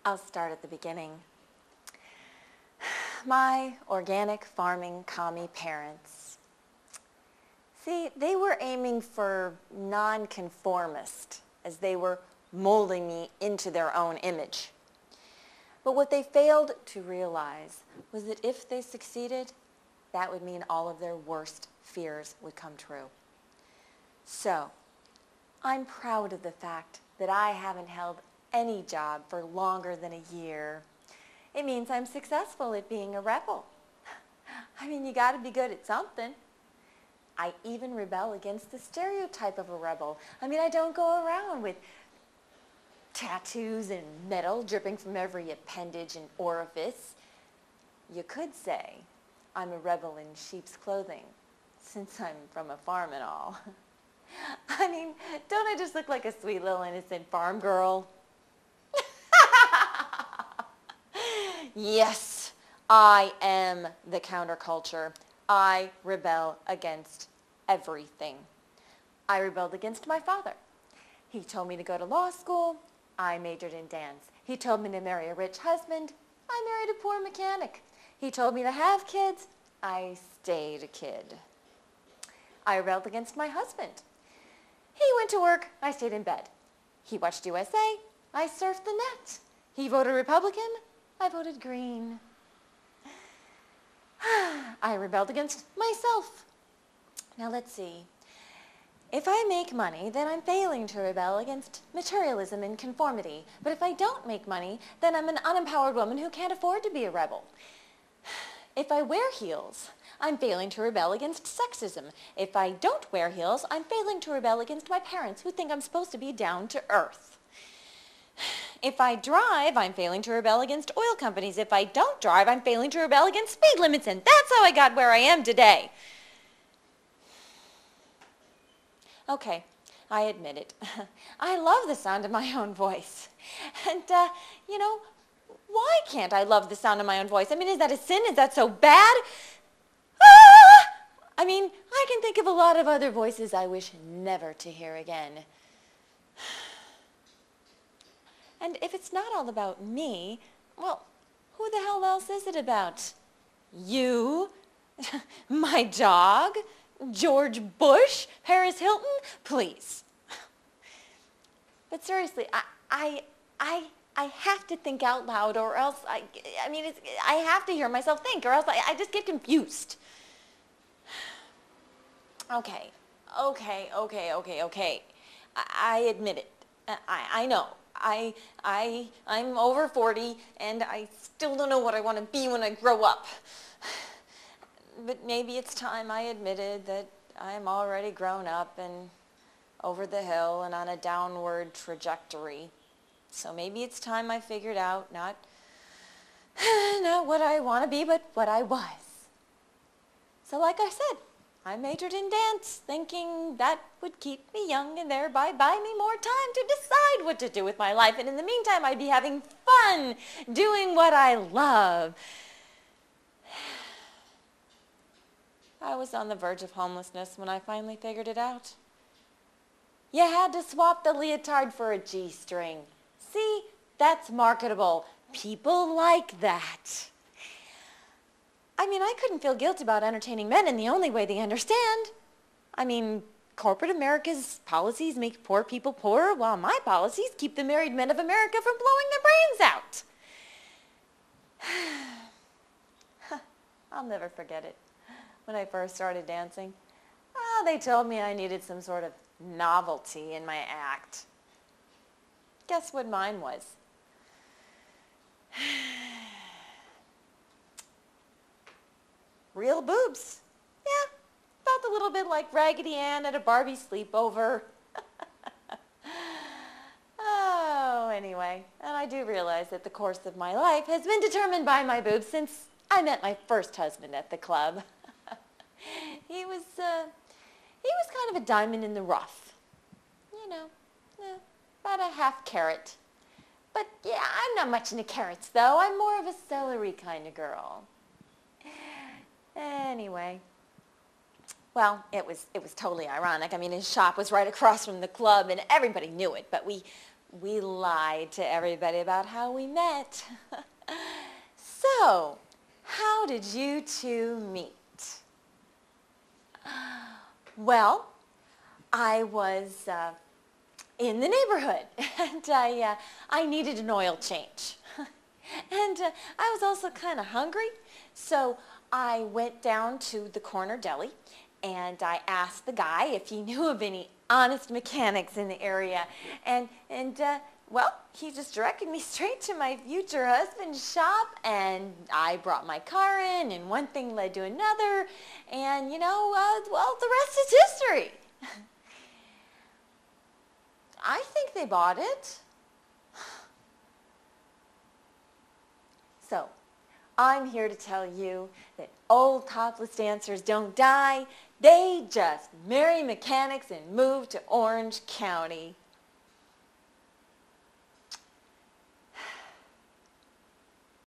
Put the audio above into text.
I'll start at the beginning. My organic farming commie parents, see, they were aiming for nonconformist as they were molding me into their own image. But what they failed to realize was that if they succeeded, that would mean all of their worst fears would come true. So, I'm proud of the fact that I haven't held any job for longer than a year. It means I'm successful at being a rebel. I mean, you got to be good at something. I even rebel against the stereotype of a rebel. I mean, I don't go around with tattoos and metal dripping from every appendage and orifice. You could say I'm a rebel in sheep's clothing, since I'm from a farm and all. I mean, don't I just look like a sweet little innocent farm girl? Yes, I am the counterculture. I rebel against everything. I rebelled against my father. He told me to go to law school. I majored in dance. He told me to marry a rich husband. I married a poor mechanic. He told me to have kids. I stayed a kid. I rebelled against my husband. He went to work. I stayed in bed. He watched USA. I surfed the net. He voted Republican. I voted green. I rebelled against myself. Now let's see. If I make money, then I'm failing to rebel against materialism and conformity. But if I don't make money, then I'm an unempowered woman who can't afford to be a rebel. If I wear heels, I'm failing to rebel against sexism. If I don't wear heels, I'm failing to rebel against my parents who think I'm supposed to be down to earth. If I drive, I'm failing to rebel against oil companies. If I don't drive, I'm failing to rebel against speed limits, and that's how I got where I am today. Okay, I admit it. I love the sound of my own voice. And, why can't I love the sound of my own voice? I mean, is that a sin? Is that so bad? I mean, I can think of a lot of other voices I wish never to hear again. And if it's not all about me, well, who the hell else is it about? You? My dog? George Bush? Paris Hilton? Please. But seriously, I have to think out loud, or else I have to hear myself think, or else I just get confused. Okay. I admit it. I know. I'm over 40, and I still don't know what I want to be when I grow up. But maybe it's time I admitted that I'm already grown up and over the hill and on a downward trajectory. So maybe it's time I figured out not what I want to be, but what I was. So like I said, I majored in dance, thinking that would keep me young and thereby buy me more time to decide what to do with my life. And in the meantime, I'd be having fun doing what I love. I was on the verge of homelessness when I finally figured it out. You had to swap the leotard for a G-string. See, that's marketable. People like that. I mean, I couldn't feel guilt about entertaining men in the only way they understand. I mean, corporate America's policies make poor people poorer, while my policies keep the married men of America from blowing their brains out. I'll never forget it. When I first started dancing, they told me I needed some sort of novelty in my act. Guess what mine was? Real boobs. Yeah, felt a little bit like Raggedy Ann at a Barbie sleepover. Oh, anyway, and I do realize that the course of my life has been determined by my boobs since I met my first husband at the club. He was kind of a diamond in the rough. About a half carrot. But yeah, I'm not much into carrots, though. I'm more of a celery kind of girl. Anyway, well, it was totally ironic. I mean, his shop was right across from the club, and everybody knew it. But we we lied to everybody about how we met. So, how did you two meet? Well, I was in the neighborhood, and I needed an oil change. And I was also kind of hungry, so I went down to the corner deli, and I asked the guy if he knew of any honest mechanics in the area. Well, he just directed me straight to my future husband's shop, and I brought my car in, and one thing led to another, and well, the rest is history. I think they bought it. So, I'm here to tell you that old topless dancers don't die. They just marry mechanics and move to Orange County.